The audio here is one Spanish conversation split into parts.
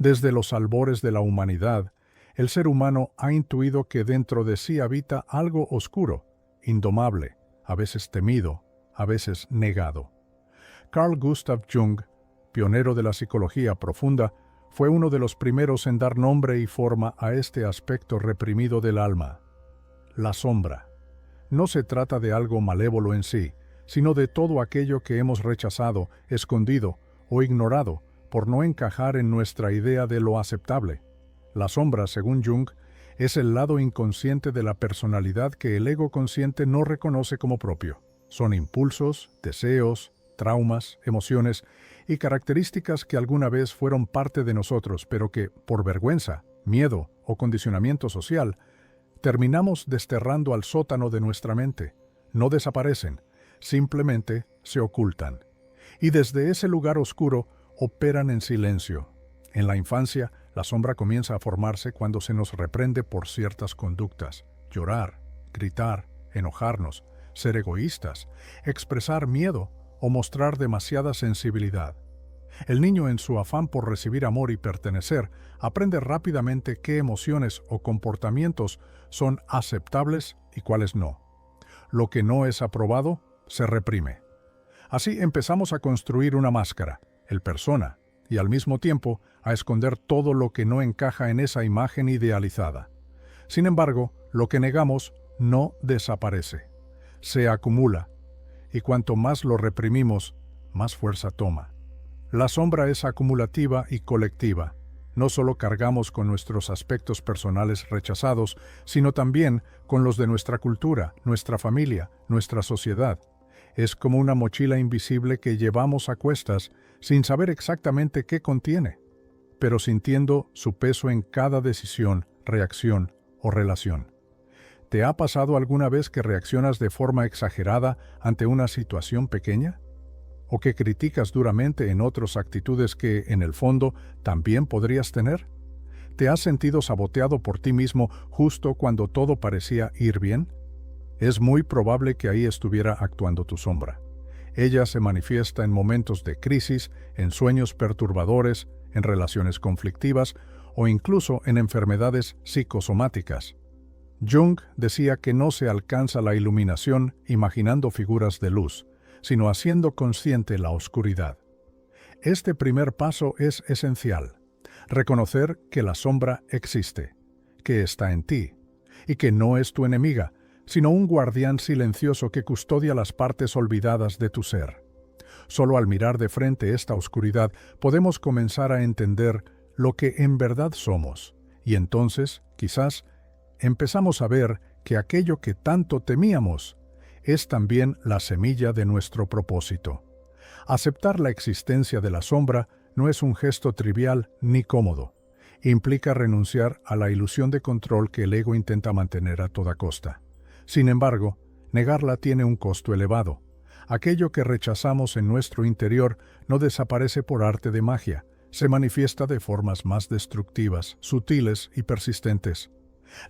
Desde los albores de la humanidad, el ser humano ha intuido que dentro de sí habita algo oscuro, indomable, a veces temido, a veces negado. Carl Gustav Jung, pionero de la psicología profunda, fue uno de los primeros en dar nombre y forma a este aspecto reprimido del alma. La sombra. No se trata de algo malévolo en sí, sino de todo aquello que hemos rechazado, escondido o ignorado por no encajar en nuestra idea de lo aceptable. La sombra, según Jung, es el lado inconsciente de la personalidad que el ego consciente no reconoce como propio. Son impulsos, deseos, traumas, emociones y características que alguna vez fueron parte de nosotros, pero que, por vergüenza, miedo o condicionamiento social, terminamos desterrando al sótano de nuestra mente. No desaparecen, simplemente se ocultan. Y desde ese lugar oscuro operan en silencio. En la infancia, la sombra comienza a formarse cuando se nos reprende por ciertas conductas. Llorar, gritar, enojarnos, ser egoístas, expresar miedo o mostrar demasiada sensibilidad. El niño, en su afán por recibir amor y pertenecer, aprende rápidamente qué emociones o comportamientos son aceptables y cuáles no. Lo que no es aprobado se reprime. Así empezamos a construir una máscara, el persona, y al mismo tiempo a esconder todo lo que no encaja en esa imagen idealizada. Sin embargo, lo que negamos no desaparece, se acumula, y cuanto más lo reprimimos, más fuerza toma. La sombra es acumulativa y colectiva. No solo cargamos con nuestros aspectos personales rechazados, sino también con los de nuestra cultura, nuestra familia, nuestra sociedad. Es como una mochila invisible que llevamos a cuestas sin saber exactamente qué contiene, pero sintiendo su peso en cada decisión, reacción o relación. ¿Te ha pasado alguna vez que reaccionas de forma exagerada ante una situación pequeña? ¿O que criticas duramente en otros actitudes que, en el fondo, también podrías tener? ¿Te has sentido saboteado por ti mismo justo cuando todo parecía ir bien? Es muy probable que ahí estuviera actuando tu sombra. Ella se manifiesta en momentos de crisis, en sueños perturbadores, en relaciones conflictivas o incluso en enfermedades psicosomáticas. Jung decía que no se alcanza la iluminación imaginando figuras de luz, sino haciendo consciente la oscuridad. Este primer paso es esencial: reconocer que la sombra existe, que está en ti, y que no es tu enemiga, sino un guardián silencioso que custodia las partes olvidadas de tu ser. Solo al mirar de frente esta oscuridad podemos comenzar a entender lo que en verdad somos, y entonces, quizás, empezamos a ver que aquello que tanto temíamos es también la semilla de nuestro propósito. Aceptar la existencia de la sombra no es un gesto trivial ni cómodo. Implica renunciar a la ilusión de control que el ego intenta mantener a toda costa. Sin embargo, negarla tiene un costo elevado. Aquello que rechazamos en nuestro interior no desaparece por arte de magia, se manifiesta de formas más destructivas, sutiles y persistentes.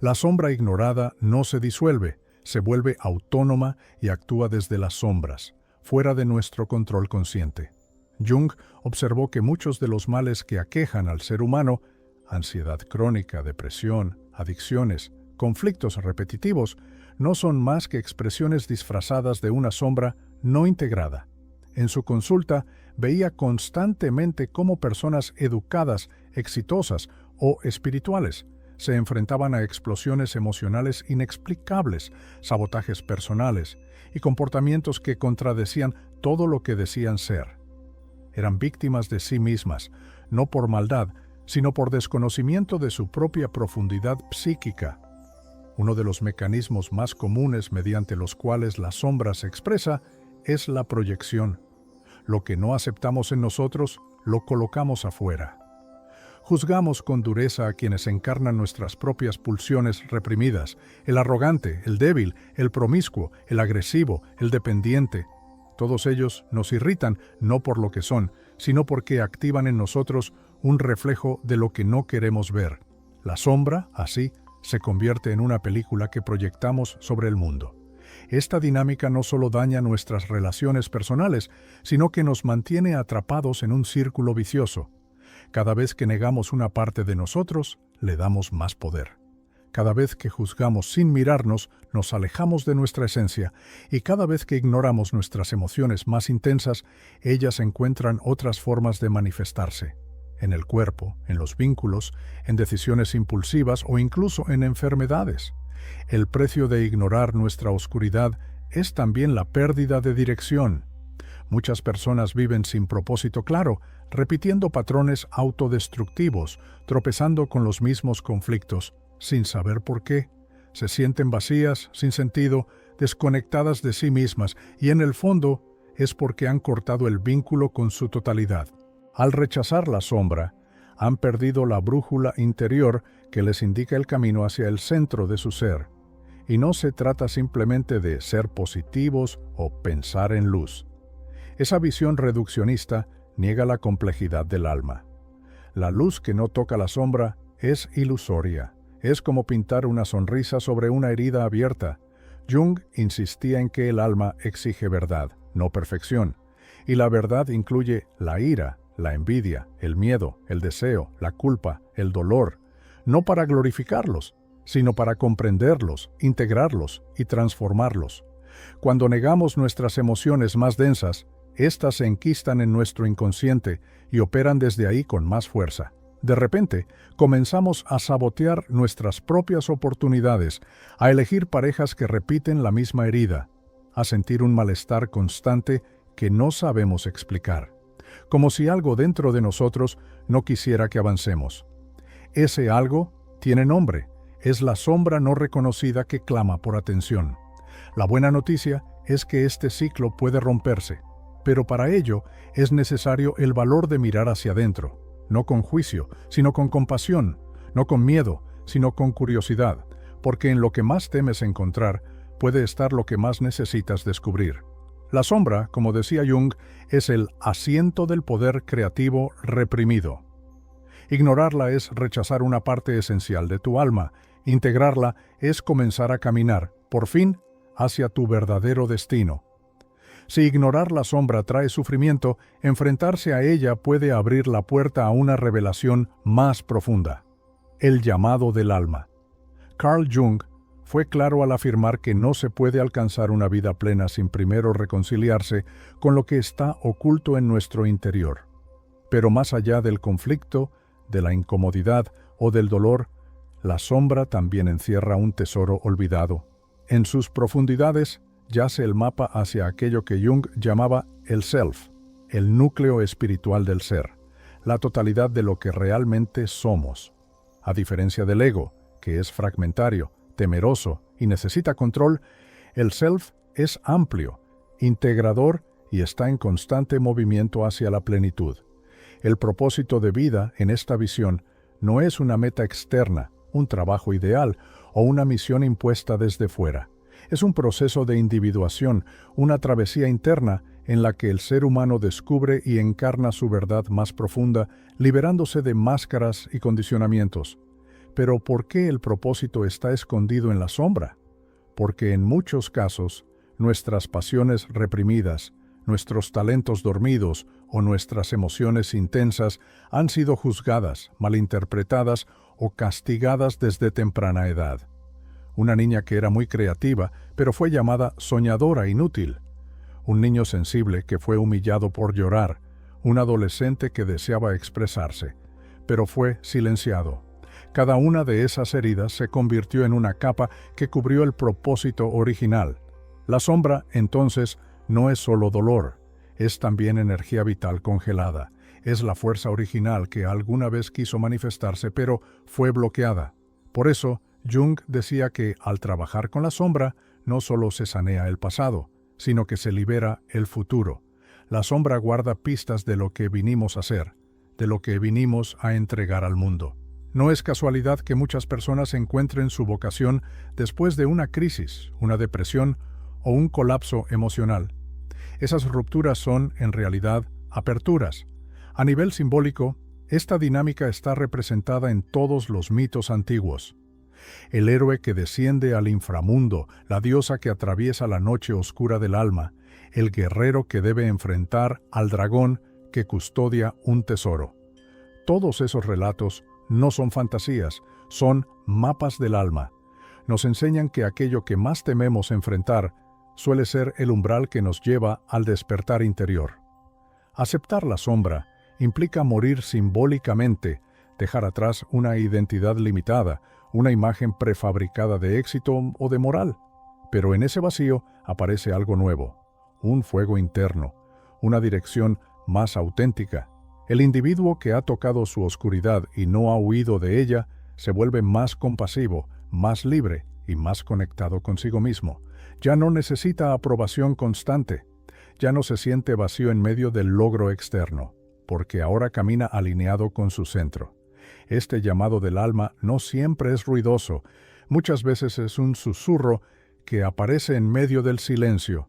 La sombra ignorada no se disuelve, se vuelve autónoma y actúa desde las sombras, fuera de nuestro control consciente. Jung observó que muchos de los males que aquejan al ser humano, ansiedad crónica, depresión, adicciones, conflictos repetitivos, no son más que expresiones disfrazadas de una sombra no integrada. En su consulta veía constantemente cómo personas educadas, exitosas o espirituales se enfrentaban a explosiones emocionales inexplicables, sabotajes personales y comportamientos que contradecían todo lo que decían ser. Eran víctimas de sí mismas, no por maldad, sino por desconocimiento de su propia profundidad psíquica. Uno de los mecanismos más comunes mediante los cuales la sombra se expresa es la proyección. Lo que no aceptamos en nosotros, lo colocamos afuera. Juzgamos con dureza a quienes encarnan nuestras propias pulsiones reprimidas: el arrogante, el débil, el promiscuo, el agresivo, el dependiente. Todos ellos nos irritan no por lo que son, sino porque activan en nosotros un reflejo de lo que no queremos ver. La sombra, así, se convierte en una película que proyectamos sobre el mundo. Esta dinámica no solo daña nuestras relaciones personales, sino que nos mantiene atrapados en un círculo vicioso. Cada vez que negamos una parte de nosotros, le damos más poder. Cada vez que juzgamos sin mirarnos, nos alejamos de nuestra esencia, y cada vez que ignoramos nuestras emociones más intensas, ellas encuentran otras formas de manifestarse. En el cuerpo, en los vínculos, en decisiones impulsivas o incluso en enfermedades. El precio de ignorar nuestra oscuridad es también la pérdida de dirección. Muchas personas viven sin propósito claro, repitiendo patrones autodestructivos, tropezando con los mismos conflictos, sin saber por qué. Se sienten vacías, sin sentido, desconectadas de sí mismas, y en el fondo es porque han cortado el vínculo con su totalidad. Al rechazar la sombra, han perdido la brújula interior que les indica el camino hacia el centro de su ser. Y no se trata simplemente de ser positivos o pensar en luz. Esa visión reduccionista niega la complejidad del alma. La luz que no toca la sombra es ilusoria. Es como pintar una sonrisa sobre una herida abierta. Jung insistía en que el alma exige verdad, no perfección. Y la verdad incluye la ira, la envidia, el miedo, el deseo, la culpa, el dolor, no para glorificarlos, sino para comprenderlos, integrarlos y transformarlos. Cuando negamos nuestras emociones más densas, éstas se enquistan en nuestro inconsciente y operan desde ahí con más fuerza. De repente, comenzamos a sabotear nuestras propias oportunidades, a elegir parejas que repiten la misma herida, a sentir un malestar constante que no sabemos explicar, como si algo dentro de nosotros no quisiera que avancemos. Ese algo tiene nombre, es la sombra no reconocida que clama por atención. La buena noticia es que este ciclo puede romperse, pero para ello es necesario el valor de mirar hacia adentro. No con juicio, sino con compasión, no con miedo, sino con curiosidad, porque en lo que más temes encontrar puede estar lo que más necesitas descubrir. La sombra, como decía Jung, es el asiento del poder creativo reprimido. Ignorarla es rechazar una parte esencial de tu alma, integrarla es comenzar a caminar, por fin, hacia tu verdadero destino. Si ignorar la sombra trae sufrimiento, enfrentarse a ella puede abrir la puerta a una revelación más profunda. El llamado del alma. Carl Jung fue claro al afirmar que no se puede alcanzar una vida plena sin primero reconciliarse con lo que está oculto en nuestro interior. Pero más allá del conflicto, de la incomodidad o del dolor, la sombra también encierra un tesoro olvidado. En sus profundidades yace el mapa hacia aquello que Jung llamaba el self, el núcleo espiritual del ser, la totalidad de lo que realmente somos. A diferencia del ego, que es fragmentario, temeroso y necesita control, el self es amplio, integrador y está en constante movimiento hacia la plenitud. El propósito de vida en esta visión no es una meta externa, un trabajo ideal o una misión impuesta desde fuera. Es un proceso de individuación, una travesía interna en la que el ser humano descubre y encarna su verdad más profunda, liberándose de máscaras y condicionamientos. Pero ¿por qué el propósito está escondido en la sombra? Porque en muchos casos, nuestras pasiones reprimidas, nuestros talentos dormidos o nuestras emociones intensas han sido juzgadas, malinterpretadas o castigadas desde temprana edad. Una niña que era muy creativa, pero fue llamada soñadora inútil. Un niño sensible que fue humillado por llorar. Un adolescente que deseaba expresarse, pero fue silenciado. Cada una de esas heridas se convirtió en una capa que cubrió el propósito original. La sombra, entonces, no es solo dolor, es también energía vital congelada. Es la fuerza original que alguna vez quiso manifestarse, pero fue bloqueada. Por eso, Jung decía que al trabajar con la sombra, no solo se sanea el pasado, sino que se libera el futuro. La sombra guarda pistas de lo que vinimos a ser, de lo que vinimos a entregar al mundo. No es casualidad que muchas personas encuentren su vocación después de una crisis, una depresión o un colapso emocional. Esas rupturas son, en realidad, aperturas. A nivel simbólico, esta dinámica está representada en todos los mitos antiguos. El héroe que desciende al inframundo, la diosa que atraviesa la noche oscura del alma, el guerrero que debe enfrentar al dragón que custodia un tesoro. todos esos relatos no son fantasías, son mapas del alma. Nos enseñan que aquello que más tememos enfrentar suele ser el umbral que nos lleva al despertar interior. Aceptar la sombra implica morir simbólicamente, dejar atrás una identidad limitada, una imagen prefabricada de éxito o de moral. Pero en ese vacío aparece algo nuevo, un fuego interno, una dirección más auténtica. El individuo que ha tocado su oscuridad y no ha huido de ella se vuelve más compasivo, más libre y más conectado consigo mismo. Ya no necesita aprobación constante, ya no se siente vacío en medio del logro externo, porque ahora camina alineado con su centro. Este llamado del alma no siempre es ruidoso, muchas veces es un susurro que aparece en medio del silencio,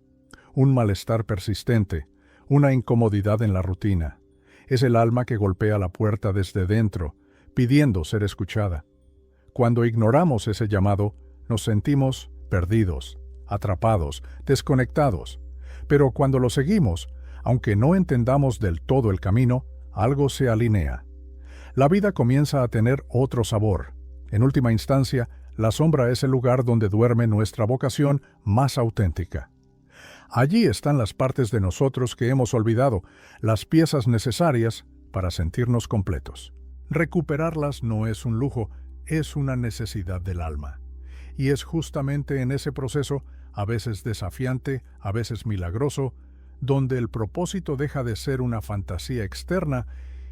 un malestar persistente, una incomodidad en la rutina. Es el alma que golpea la puerta desde dentro, pidiendo ser escuchada. Cuando ignoramos ese llamado, nos sentimos perdidos, atrapados, desconectados. Pero cuando lo seguimos, aunque no entendamos del todo el camino, algo se alinea. La vida comienza a tener otro sabor. En última instancia, la sombra es el lugar donde duerme nuestra vocación más auténtica. Allí están las partes de nosotros que hemos olvidado, las piezas necesarias para sentirnos completos. Recuperarlas no es un lujo, es una necesidad del alma. Y es justamente en ese proceso, a veces desafiante, a veces milagroso, donde el propósito deja de ser una fantasía externa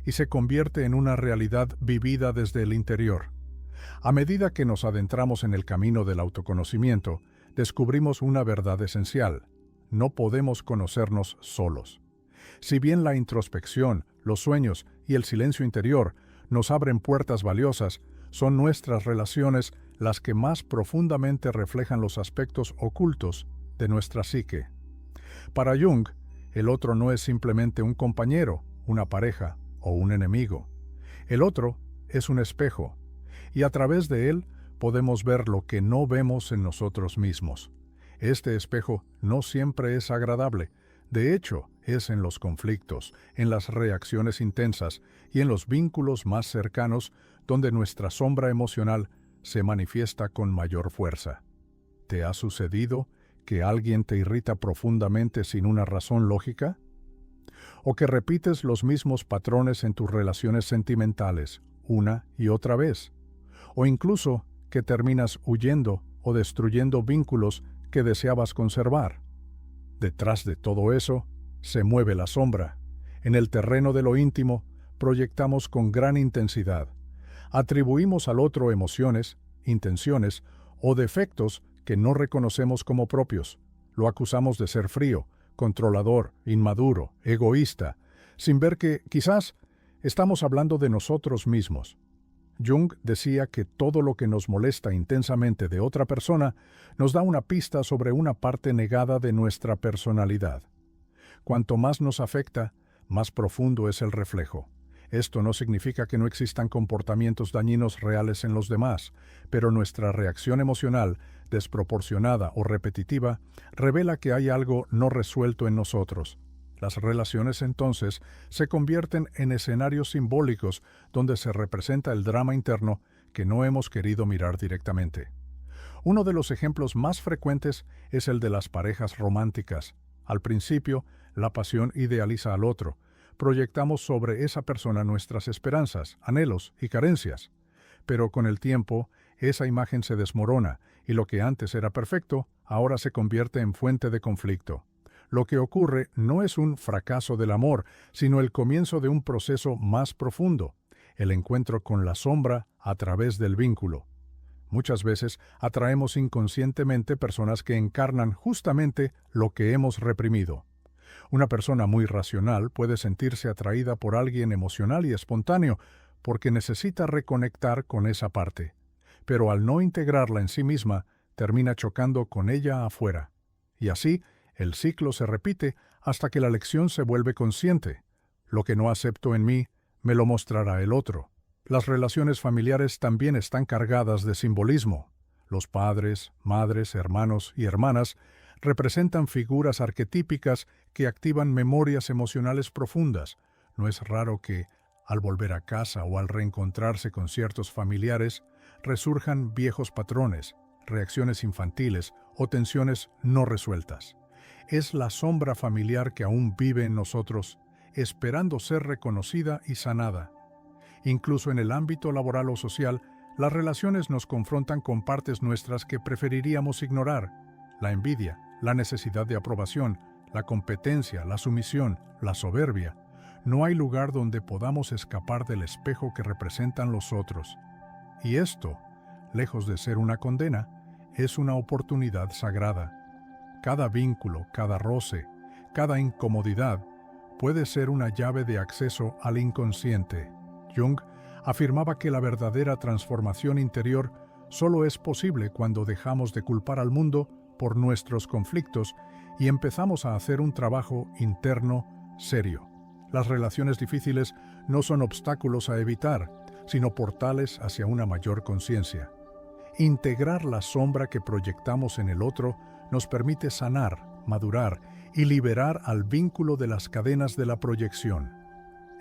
y se convierte en una realidad vivida desde el interior. A medida que nos adentramos en el camino del autoconocimiento, descubrimos una verdad esencial: no podemos conocernos solos. Si bien la introspección, los sueños y el silencio interior nos abren puertas valiosas, son nuestras relaciones las que más profundamente reflejan los aspectos ocultos de nuestra psique. Para Jung, el otro no es simplemente un compañero, una pareja o un enemigo. El otro es un espejo, y a través de él podemos ver lo que no vemos en nosotros mismos. Este espejo no siempre es agradable. De hecho, es en los conflictos, en las reacciones intensas y en los vínculos más cercanos donde nuestra sombra emocional se manifiesta con mayor fuerza. ¿Te ha sucedido que alguien te irrita profundamente sin una razón lógica? ¿O que repites los mismos patrones en tus relaciones sentimentales una y otra vez? ¿O incluso que terminas huyendo o destruyendo vínculos que deseabas conservar? Detrás de todo eso se mueve la sombra. En el terreno de lo íntimo proyectamos con gran intensidad. Atribuimos al otro emociones, intenciones o defectos que no reconocemos como propios. Lo acusamos de ser frío, controlador, inmaduro, egoísta, sin ver que quizás estamos hablando de nosotros mismos. Jung decía que todo lo que nos molesta intensamente de otra persona nos da una pista sobre una parte negada de nuestra personalidad. Cuanto más nos afecta, más profundo es el reflejo. Esto no significa que no existan comportamientos dañinos reales en los demás, pero nuestra reacción emocional, desproporcionada o repetitiva, revela que hay algo no resuelto en nosotros. Las relaciones entonces se convierten en escenarios simbólicos donde se representa el drama interno que no hemos querido mirar directamente. Uno de los ejemplos más frecuentes es el de las parejas románticas. Al principio, la pasión idealiza al otro. Proyectamos sobre esa persona nuestras esperanzas, anhelos y carencias. Pero con el tiempo, esa imagen se desmorona y lo que antes era perfecto, ahora se convierte en fuente de conflicto. Lo que ocurre no es un fracaso del amor, sino el comienzo de un proceso más profundo, el encuentro con la sombra a través del vínculo. Muchas veces atraemos inconscientemente personas que encarnan justamente lo que hemos reprimido. Una persona muy racional puede sentirse atraída por alguien emocional y espontáneo porque necesita reconectar con esa parte, pero al no integrarla en sí misma, termina chocando con ella afuera. Y así, el ciclo se repite hasta que la lección se vuelve consciente. Lo que no acepto en mí, me lo mostrará el otro. Las relaciones familiares también están cargadas de simbolismo. Los padres, madres, hermanos y hermanas representan figuras arquetípicas que activan memorias emocionales profundas. No es raro que, Al volver a casa o al reencontrarse con ciertos familiares, resurjan viejos patrones, reacciones infantiles o tensiones no resueltas. Es la sombra familiar que aún vive en nosotros, esperando ser reconocida y sanada. Incluso en el ámbito laboral o social, las relaciones nos confrontan con partes nuestras que preferiríamos ignorar: la envidia, la necesidad de aprobación, la competencia, la sumisión, la soberbia. No hay lugar donde podamos escapar del espejo que representan los otros. Y esto, lejos de ser una condena, es una oportunidad sagrada. Cada vínculo, cada roce, cada incomodidad puede ser una llave de acceso al inconsciente. Jung afirmaba que la verdadera transformación interior solo es posible cuando dejamos de culpar al mundo por nuestros conflictos y empezamos a hacer un trabajo interno serio. Las relaciones difíciles no son obstáculos a evitar, sino portales hacia una mayor conciencia. Integrar la sombra que proyectamos en el otro nos permite sanar, madurar y liberar al vínculo de las cadenas de la proyección.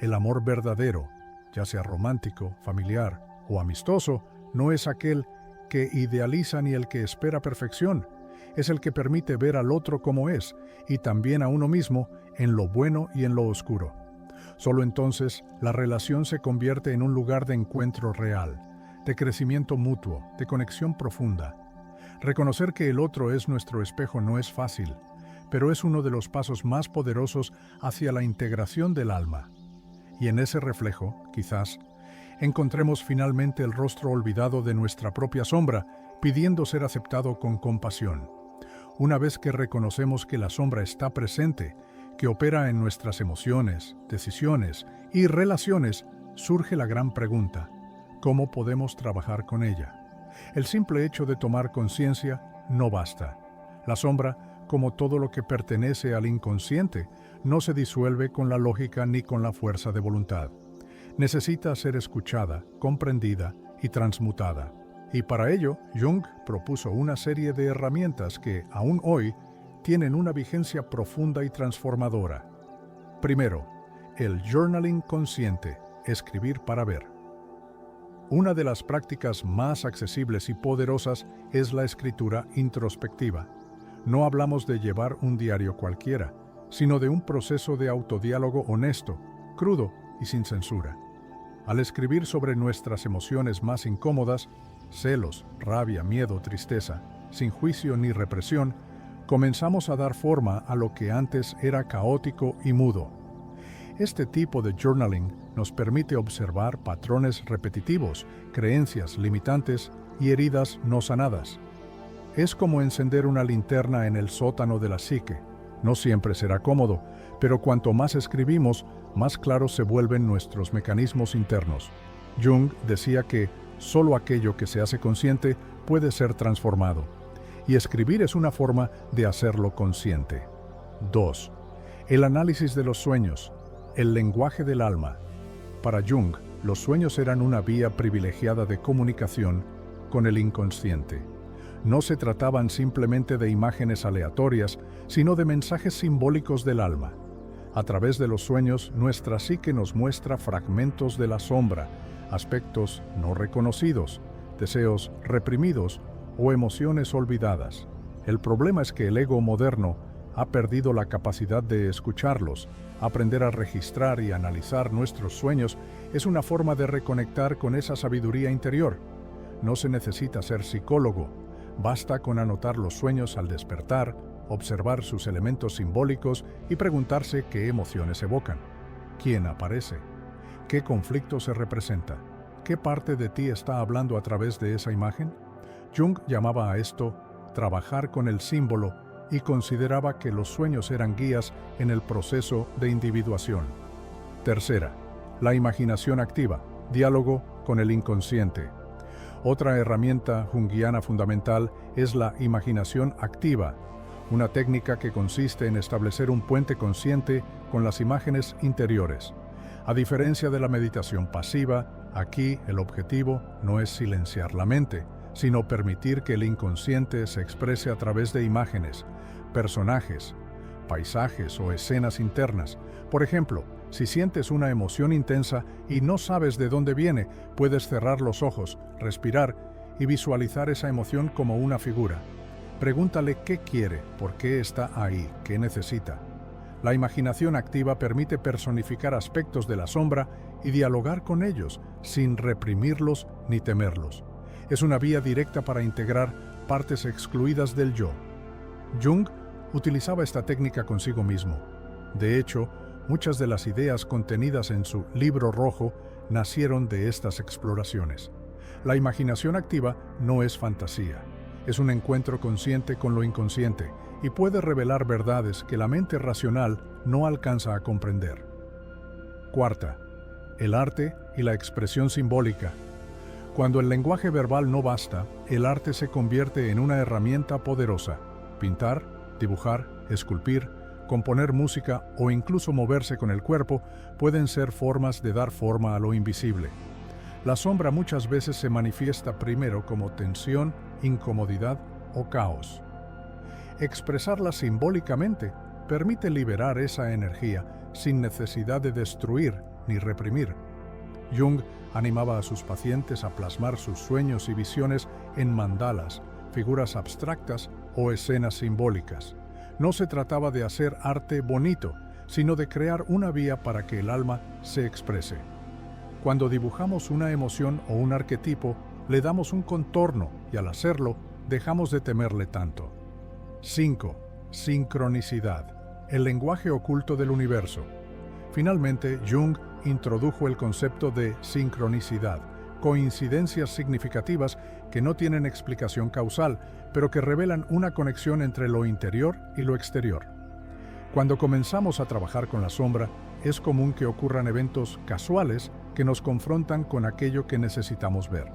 El amor verdadero, ya sea romántico, familiar o amistoso, no es aquel que idealiza ni el que espera perfección. Es el que permite ver al otro como es y también a uno mismo en lo bueno y en lo oscuro. Solo entonces la relación se convierte en un lugar de encuentro real, de crecimiento mutuo, de conexión profunda. Reconocer que el otro es nuestro espejo no es fácil, pero es uno de los pasos más poderosos hacia la integración del alma. Y en ese reflejo, quizás, encontremos finalmente el rostro olvidado de nuestra propia sombra, pidiendo ser aceptado con compasión. Una vez que reconocemos que la sombra está presente, que opera en nuestras emociones, decisiones y relaciones, surge la gran pregunta: ¿cómo podemos trabajar con ella? El simple hecho de tomar conciencia no basta. La sombra, como todo lo que pertenece al inconsciente, no se disuelve con la lógica ni con la fuerza de voluntad. Necesita ser escuchada, comprendida y transmutada. Y para ello, Jung propuso una serie de herramientas que, aún hoy, tienen una vigencia profunda y transformadora. Primero, el journaling consciente, escribir para ver. Una de las prácticas más accesibles y poderosas es la escritura introspectiva. No hablamos de llevar un diario cualquiera, sino de un proceso de autodiálogo honesto, crudo y sin censura. Al escribir sobre nuestras emociones más incómodas, celos, rabia, miedo, tristeza, sin juicio ni represión, comenzamos a dar forma a lo que antes era caótico y mudo. Este tipo de journaling nos permite observar patrones repetitivos, creencias limitantes y heridas no sanadas. Es como encender una linterna en el sótano de la psique. No siempre será cómodo, pero cuanto más escribimos, más claros se vuelven nuestros mecanismos internos. Jung decía que solo aquello que se hace consciente puede ser transformado, y escribir es una forma de hacerlo consciente. 2. El análisis de los sueños, el lenguaje del alma. Para Jung, los sueños eran una vía privilegiada de comunicación con el inconsciente. No se trataban simplemente de imágenes aleatorias, sino de mensajes simbólicos del alma. A través de los sueños, nuestra psique nos muestra fragmentos de la sombra, aspectos no reconocidos, deseos reprimidos o emociones olvidadas. El problema es que el ego moderno ha perdido la capacidad de escucharlos. Aprender a registrar y analizar nuestros sueños es una forma de reconectar con esa sabiduría interior. No se necesita ser psicólogo. Basta con anotar los sueños al despertar, observar sus elementos simbólicos y preguntarse qué emociones evocan. ¿Quién aparece? ¿Qué conflicto se representa? ¿Qué parte de ti está hablando a través de esa imagen? Jung llamaba a esto trabajar con el símbolo y consideraba que los sueños eran guías en el proceso de individuación. Tercera, la imaginación activa, diálogo con el inconsciente. Otra herramienta junguiana fundamental es la imaginación activa, una técnica que consiste en establecer un puente consciente con las imágenes interiores. A diferencia de la meditación pasiva, aquí el objetivo no es silenciar la mente, sino permitir que el inconsciente se exprese a través de imágenes, personajes, paisajes o escenas internas. Por ejemplo, Si sientes una emoción intensa y no sabes de dónde viene, puedes cerrar los ojos, respirar y visualizar esa emoción como una figura. Pregúntale qué quiere, por qué está ahí, qué necesita. La imaginación activa permite personificar aspectos de la sombra y dialogar con ellos, sin reprimirlos ni temerlos. Es una vía directa para integrar partes excluidas del yo. Jung utilizaba esta técnica consigo mismo. De hecho, muchas de las ideas contenidas en su Libro Rojo nacieron de estas exploraciones. La imaginación activa no es fantasía. Es un encuentro consciente con lo inconsciente y puede revelar verdades que la mente racional no alcanza a comprender. Cuarta, el arte y la expresión simbólica. Cuando el lenguaje verbal no basta, el arte se convierte en una herramienta poderosa. Pintar, dibujar, esculpir, componer música o incluso moverse con el cuerpo pueden ser formas de dar forma a lo invisible. La sombra muchas veces se manifiesta primero como tensión, incomodidad o caos. Expresarla simbólicamente permite liberar esa energía sin necesidad de destruir ni reprimir. Jung animaba a sus pacientes a plasmar sus sueños y visiones en mandalas, figuras abstractas o escenas simbólicas. No se trataba de hacer arte bonito, sino de crear una vía para que el alma se exprese. Cuando dibujamos una emoción o un arquetipo, le damos un contorno y al hacerlo, dejamos de temerle tanto. 5. Sincronicidad. El lenguaje oculto del universo. Finalmente, Jung introdujo el concepto de sincronicidad, coincidencias significativas que no tienen explicación causal, pero que revelan una conexión entre lo interior y lo exterior. Cuando comenzamos a trabajar con la sombra, es común que ocurran eventos casuales que nos confrontan con aquello que necesitamos ver.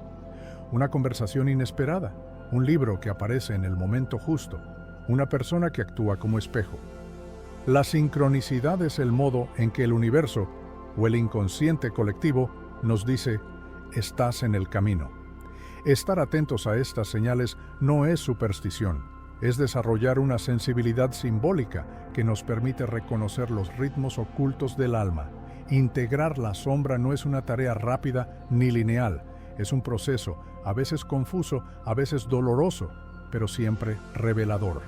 Una conversación inesperada, un libro que aparece en el momento justo, una persona que actúa como espejo. La sincronicidad es el modo en que el universo, o el inconsciente colectivo, nos dice, estás en el camino. Estar atentos a estas señales no es superstición, es desarrollar una sensibilidad simbólica que nos permite reconocer los ritmos ocultos del alma. Integrar la sombra no es una tarea rápida ni lineal, es un proceso, a veces confuso, a veces doloroso, pero siempre revelador.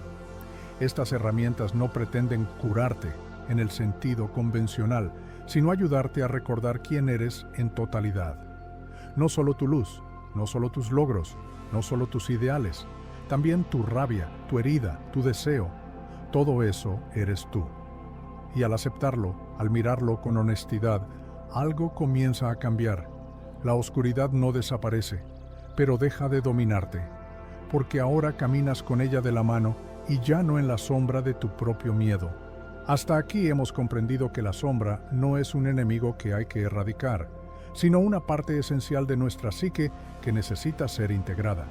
Estas herramientas no pretenden curarte en el sentido convencional, sino ayudarte a recordar quién eres en totalidad. No solo tu luz, no solo tus logros, no solo tus ideales, también tu rabia, tu herida, tu deseo. Todo eso eres tú. Y al aceptarlo, al mirarlo con honestidad, algo comienza a cambiar. La oscuridad no desaparece, pero deja de dominarte, porque ahora caminas con ella de la mano y ya no en la sombra de tu propio miedo. Hasta aquí hemos comprendido que la sombra no es un enemigo que hay que erradicar, sino una parte esencial de nuestra psique que necesita ser integrada.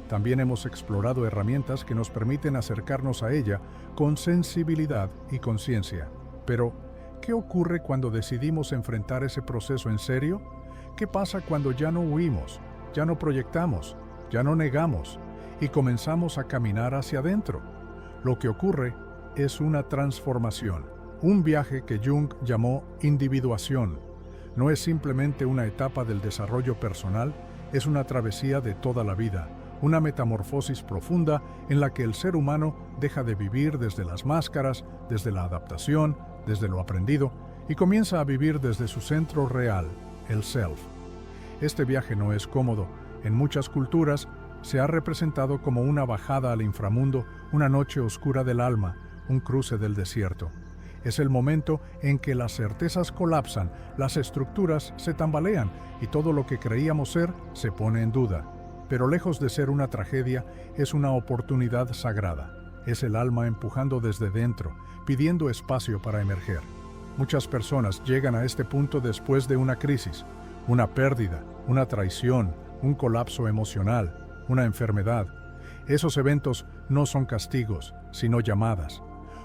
También hemos explorado herramientas que nos permiten acercarnos a ella con sensibilidad y conciencia. Pero, ¿qué ocurre cuando decidimos enfrentar ese proceso en serio? ¿Qué pasa cuando ya no huimos, ya no proyectamos, ya no negamos y comenzamos a caminar hacia adentro? Lo que ocurre es una transformación, un viaje que Jung llamó individuación. No es simplemente una etapa del desarrollo personal, es una travesía de toda la vida, una metamorfosis profunda en la que el ser humano deja de vivir desde las máscaras, desde la adaptación, desde lo aprendido, y comienza a vivir desde su centro real, el self. Este viaje no es cómodo. En muchas culturas se ha representado como una bajada al inframundo, una noche oscura del alma, un cruce del desierto. Es el momento en que las certezas colapsan, las estructuras se tambalean y todo lo que creíamos ser se pone en duda. Pero lejos de ser una tragedia, es una oportunidad sagrada. Es el alma empujando desde dentro, pidiendo espacio para emerger. Muchas personas llegan a este punto después de una crisis, una pérdida, una traición, un colapso emocional, una enfermedad. Esos eventos no son castigos, sino llamadas.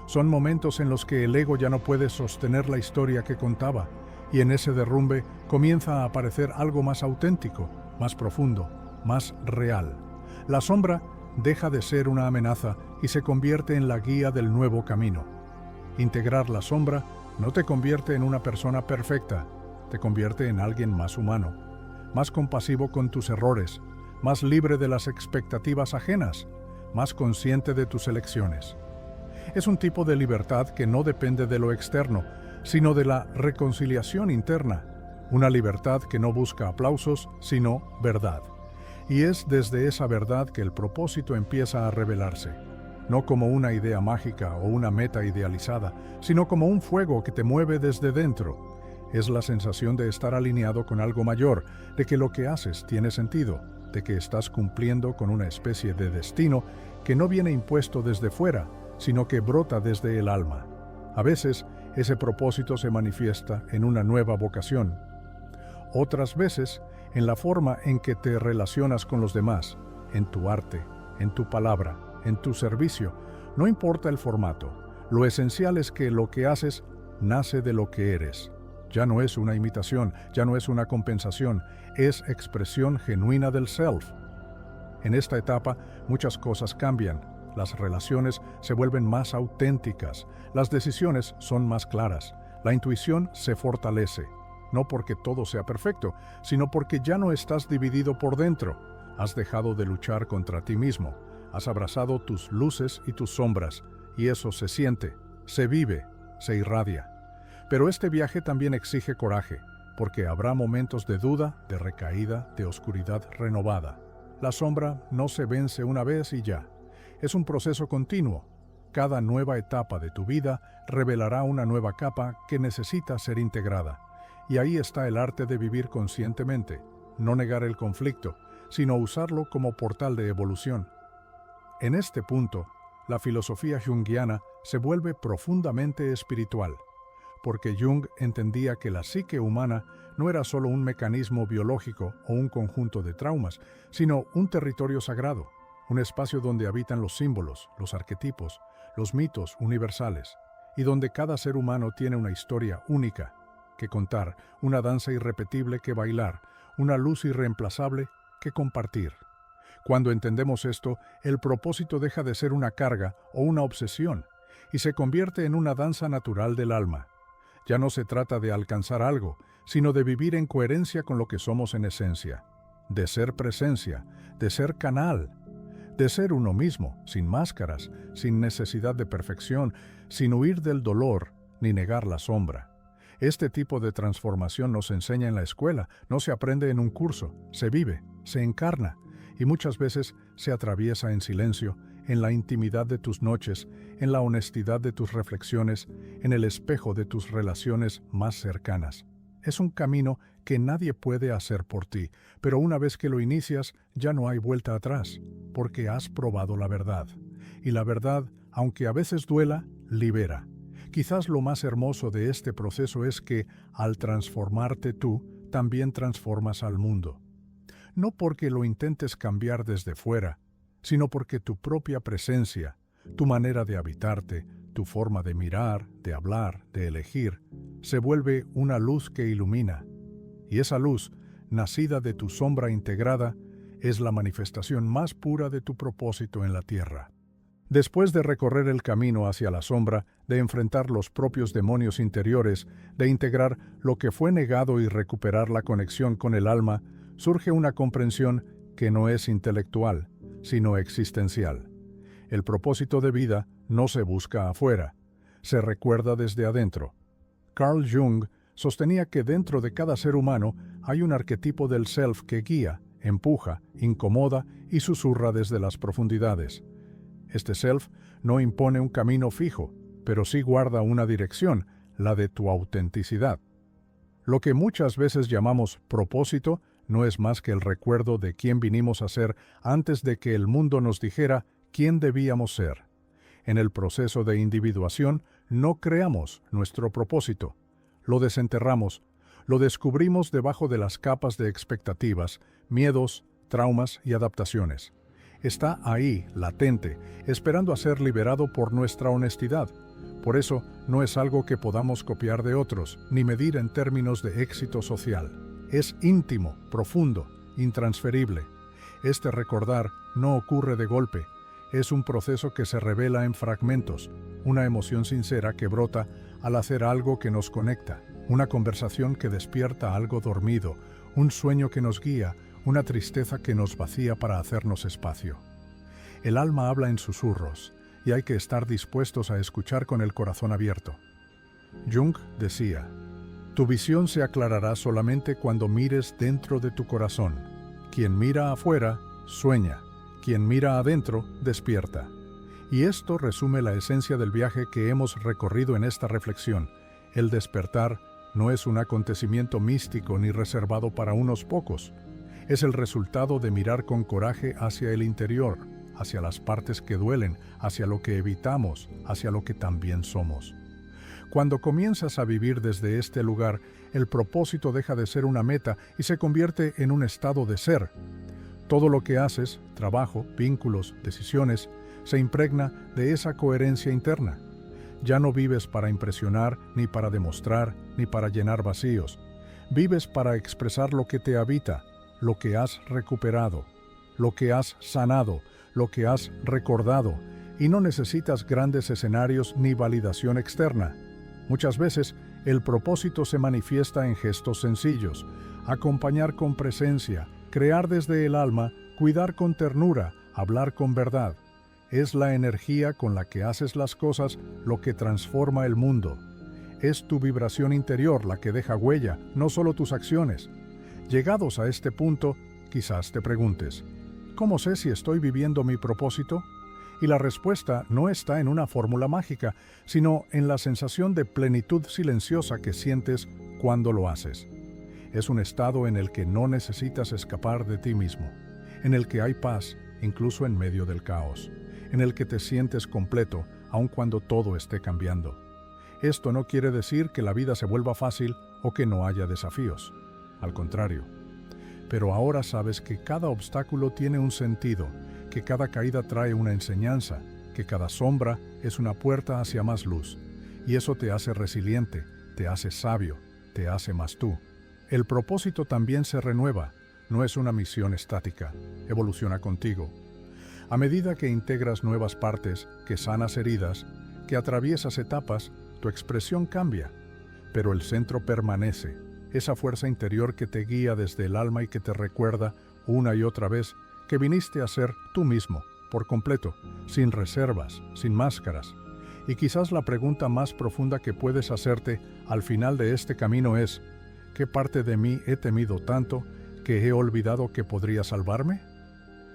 Son momentos en los que el ego ya no puede sostener la historia que contaba, y en ese derrumbe comienza a aparecer algo más auténtico, más profundo, más real. La sombra deja de ser una amenaza y se convierte en la guía del nuevo camino. Integrar la sombra No te convierte en una persona perfecta, te convierte en alguien más humano, más compasivo con tus errores, más libre de las expectativas ajenas, más consciente de tus elecciones. Es un tipo de libertad que no depende de lo externo, sino de la reconciliación interna, una libertad que no busca aplausos, sino verdad. Y es desde esa verdad que el propósito empieza a revelarse, no como una idea mágica o una meta idealizada, sino como un fuego que te mueve desde dentro. Es la sensación de estar alineado con algo mayor, de que lo que haces tiene sentido, de que estás cumpliendo con una especie de destino que no viene impuesto desde fuera, sino que brota desde el alma. A veces, ese propósito se manifiesta en una nueva vocación. Otras veces, en la forma en que te relacionas con los demás, en tu arte, en tu palabra, en tu servicio. No importa el formato. Lo esencial es que lo que haces nace de lo que eres. Ya no es una imitación, ya no es una compensación, es expresión genuina del self. En esta etapa, muchas cosas cambian. Las relaciones se vuelven más auténticas, las decisiones son más claras, la intuición se fortalece. No porque todo sea perfecto, sino porque ya no estás dividido por dentro. Has dejado de luchar contra ti mismo. Has abrazado tus luces y tus sombras, y eso se siente, se vive, se irradia. Pero este viaje también exige coraje, porque habrá momentos de duda, de recaída, de oscuridad renovada. La sombra no se vence una vez y ya. Es un proceso continuo. Cada nueva etapa de tu vida revelará una nueva capa que necesita ser integrada. Y ahí está el arte de vivir conscientemente, no negar el conflicto, sino usarlo como portal de evolución. En este punto, la filosofía junguiana se vuelve profundamente espiritual, porque Jung entendía que la psique humana no era solo un mecanismo biológico o un conjunto de traumas, sino un territorio sagrado, un espacio donde habitan los símbolos, los arquetipos, los mitos universales, y donde cada ser humano tiene una historia única que contar, una danza irrepetible que bailar, una luz irreemplazable que compartir. Cuando entendemos esto, el propósito deja de ser una carga o una obsesión y se convierte en una danza natural del alma. Ya no se trata de alcanzar algo, sino de vivir en coherencia con lo que somos en esencia, de ser presencia, de ser canal, de ser uno mismo, sin máscaras, sin necesidad de perfección, sin huir del dolor ni negar la sombra. Este tipo de transformación no se enseña en la escuela, no se aprende en un curso, se vive, se encarna y muchas veces se atraviesa en silencio, en la intimidad de tus noches, en la honestidad de tus reflexiones, en el espejo de tus relaciones más cercanas. Es un camino que nadie puede hacer por ti, pero una vez que lo inicias ya no hay vuelta atrás, porque has probado la verdad. Y la verdad, aunque a veces duela, libera. Quizás lo más hermoso de este proceso es que, al transformarte tú, también transformas al mundo. No porque lo intentes cambiar desde fuera, sino porque tu propia presencia, tu manera de habitarte, tu forma de mirar, de hablar, de elegir, se vuelve una luz que ilumina. Y esa luz, nacida de tu sombra integrada, es la manifestación más pura de tu propósito en la tierra. Después de recorrer el camino hacia la sombra, de enfrentar los propios demonios interiores, de integrar lo que fue negado y recuperar la conexión con el alma, surge una comprensión que no es intelectual, sino existencial. El propósito de vida no se busca afuera, se recuerda desde adentro. Carl Jung sostenía que dentro de cada ser humano hay un arquetipo del self que guía, empuja, incomoda y susurra desde las profundidades. Este self no impone un camino fijo, pero sí guarda una dirección, la de tu autenticidad. Lo que muchas veces llamamos propósito no es más que el recuerdo de quién vinimos a ser antes de que el mundo nos dijera quién debíamos ser. En el proceso de individuación no creamos nuestro propósito, lo desenterramos, lo descubrimos debajo de las capas de expectativas, miedos, traumas y adaptaciones. Está ahí, latente, esperando a ser liberado por nuestra honestidad. Por eso, no es algo que podamos copiar de otros, ni medir en términos de éxito social. Es íntimo, profundo, intransferible. Este recordar no ocurre de golpe. Es un proceso que se revela en fragmentos, una emoción sincera que brota al hacer algo que nos conecta, una conversación que despierta algo dormido, un sueño que nos guía, una tristeza que nos vacía para hacernos espacio. El alma habla en susurros, y hay que estar dispuestos a escuchar con el corazón abierto. Jung decía, tu visión se aclarará solamente cuando mires dentro de tu corazón. Quien mira afuera, sueña. Quien mira adentro, despierta. Y esto resume la esencia del viaje que hemos recorrido en esta reflexión. El despertar no es un acontecimiento místico ni reservado para unos pocos. Es el resultado de mirar con coraje hacia el interior, hacia las partes que duelen, hacia lo que evitamos, hacia lo que también somos. Cuando comienzas a vivir desde este lugar, el propósito deja de ser una meta y se convierte en un estado de ser. Todo lo que haces, trabajo, vínculos, decisiones, se impregna de esa coherencia interna. Ya no vives para impresionar, ni para demostrar, ni para llenar vacíos. Vives para expresar lo que te habita, lo que has recuperado, lo que has sanado, lo que has recordado, y no necesitas grandes escenarios ni validación externa. Muchas veces, el propósito se manifiesta en gestos sencillos: acompañar con presencia, crear desde el alma, cuidar con ternura, hablar con verdad. Es la energía con la que haces las cosas lo que transforma el mundo. Es tu vibración interior la que deja huella, no solo tus acciones. Llegados a este punto, quizás te preguntes, ¿cómo sé si estoy viviendo mi propósito? Y la respuesta no está en una fórmula mágica, sino en la sensación de plenitud silenciosa que sientes cuando lo haces. Es un estado en el que no necesitas escapar de ti mismo, en el que hay paz, incluso en medio del caos, en el que te sientes completo, aun cuando todo esté cambiando. Esto no quiere decir que la vida se vuelva fácil o que no haya desafíos. Al contrario. Pero ahora sabes que cada obstáculo tiene un sentido, que cada caída trae una enseñanza, que cada sombra es una puerta hacia más luz. Y eso te hace resiliente, te hace sabio, te hace más tú. El propósito también se renueva, no es una misión estática, evoluciona contigo. A medida que integras nuevas partes, que sanas heridas, que atraviesas etapas, tu expresión cambia, pero el centro permanece, esa fuerza interior que te guía desde el alma y que te recuerda una y otra vez que viniste a ser tú mismo, por completo, sin reservas, sin máscaras. Y quizás la pregunta más profunda que puedes hacerte al final de este camino es: ¿qué parte de mí he temido tanto que he olvidado que podría salvarme?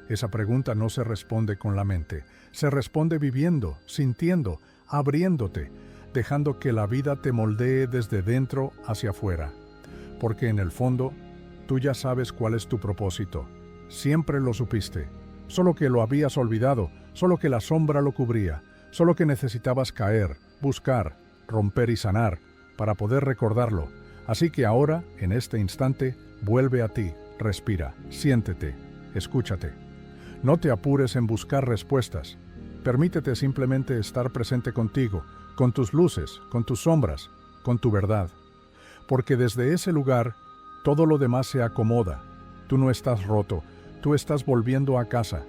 Esa pregunta no se responde con la mente, se responde viviendo, sintiendo, abriéndote, dejando que la vida te moldee desde dentro hacia afuera. Porque en el fondo, tú ya sabes cuál es tu propósito. Siempre lo supiste, solo que lo habías olvidado, solo que la sombra lo cubría, solo que necesitabas caer, buscar, romper y sanar para poder recordarlo. Así que ahora, en este instante, vuelve a ti, respira, siéntete, escúchate. No te apures en buscar respuestas. Permítete simplemente estar presente contigo, con tus luces, con tus sombras, con tu verdad. Porque desde ese lugar, todo lo demás se acomoda. Tú no estás roto, tú estás volviendo a casa.